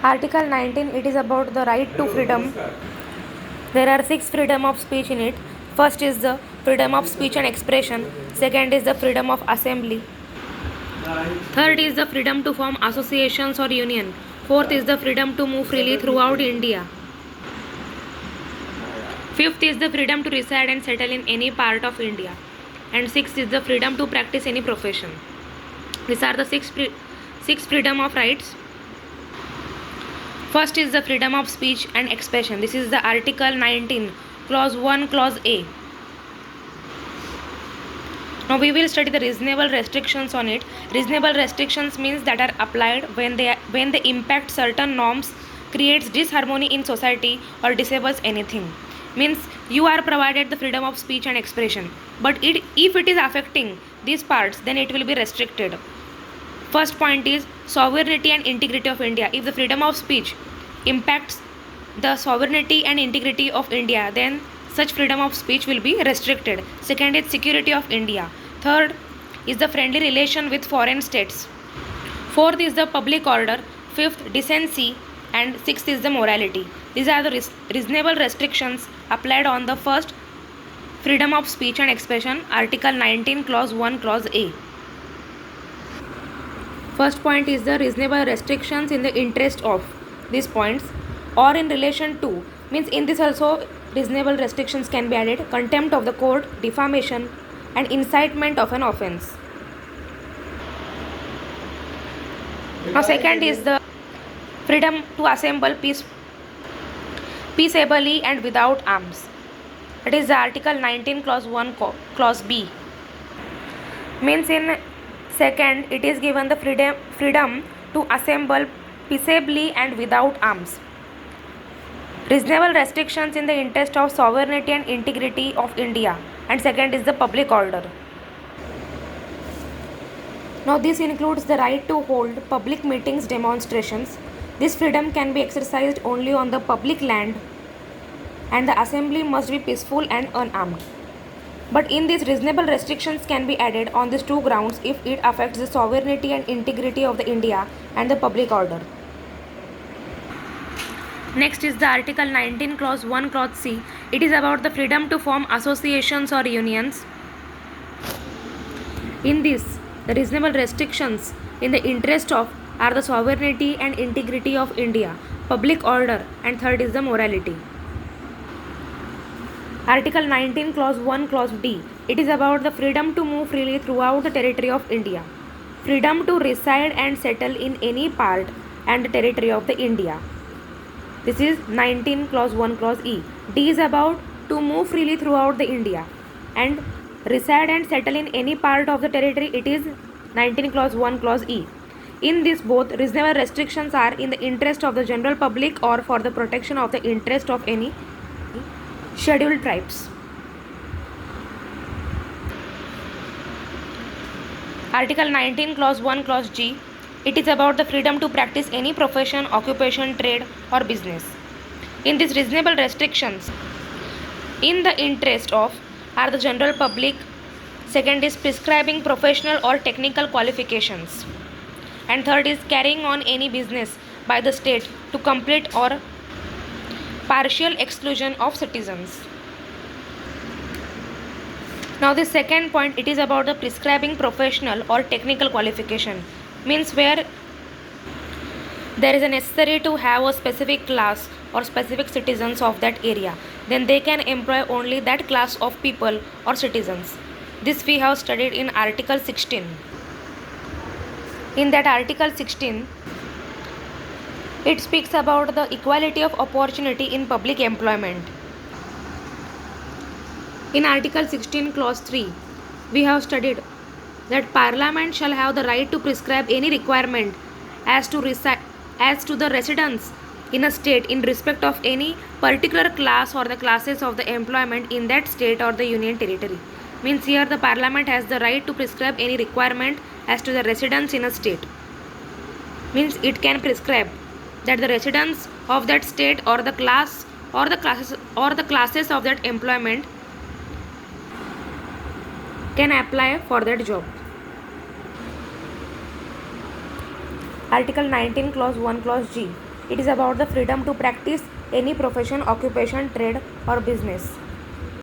Article 19, it is about the right to freedom. There are 6 freedom of speech in it. First is the freedom of speech and expression. Second is the freedom of assembly. Third is the freedom to form associations or union. Fourth is the freedom to move freely throughout India. Fifth is the freedom to reside and settle in any part of India. And sixth is the freedom to practice any profession. These are the six freedom of rights. First is the freedom of speech and expression. This is the Article 19, Clause 1, Clause A. Now we will study the reasonable restrictions on it. Reasonable restrictions means that are applied when they impact certain norms, creates disharmony in society, or disables anything. Means you are provided the freedom of speech and expression, but if it is affecting these parts, then it will be restricted. First point is sovereignty and integrity of India. If the freedom of speech impacts the sovereignty and integrity of India, then such freedom of speech will be restricted. Second is security of India. Third is the friendly relation with foreign states. Fourth is the public order. Fifth, decency. And sixth is the morality. These are the reasonable restrictions applied on the first freedom of speech and expression, Article 19, Clause 1, Clause A. First point is the reasonable restrictions in the interest of these points or in relation to. Means in this also reasonable restrictions can be added. Contempt of the court, defamation, and incitement of an offence. Now second is the freedom to assemble peaceably and without arms. It is the Article 19, Clause 1, Clause B. Means in second, it is given the freedom to assemble peaceably and without arms. Reasonable restrictions in the interest of sovereignty and integrity of India. And second is the public order. Now this includes the right to hold public meetings, demonstrations. This freedom can be exercised only on the public land, and the assembly must be peaceful and unarmed. But in these reasonable restrictions can be added on these two grounds if it affects the sovereignty and integrity of the India and the public order. Next is the Article 19, Clause 1, Clause C. It is about the freedom to form associations or unions. In this, the reasonable restrictions in the interest of are the sovereignty and integrity of India, public order, and third is the morality. Article 19, Clause 1, Clause D. It is about the freedom to move freely throughout the territory of India. Freedom to reside and settle in any part and the territory of the India. This is 19, Clause 1, Clause E. D is about to move freely throughout the India. And reside and settle in any part of the territory, it is 19, Clause 1, Clause E. In this, both reasonable restrictions are in the interest of the general public or for the protection of the interest of any scheduled tribes. Article 19, Clause 1, Clause G. It is about the freedom to practice any profession, occupation, trade, or business. In these reasonable restrictions, in the interest of are the general public. Second is prescribing professional or technical qualifications. And third is carrying on any business by the state to complete or partial exclusion of citizens. Now the second point, it is about the prescribing professional or technical qualification. Means where there is a necessary to have a specific class or specific citizens of that area, then they can employ only that class of people or citizens. This we have studied in Article 16. In that Article 16, it speaks about the equality of opportunity in public employment. In Article 16, Clause 3, we have studied that Parliament shall have the right to prescribe any requirement as to the residence in a state in respect of any particular class or the classes of the employment in that state or the union territory. Means here the Parliament has the right to prescribe any requirement as to the residence in a state. Means it can prescribe that the residents of that state or the class or the classes of that employment can apply for that job. Article 19, Clause 1, Clause G. It is about the freedom to practice any profession, occupation, trade, or business.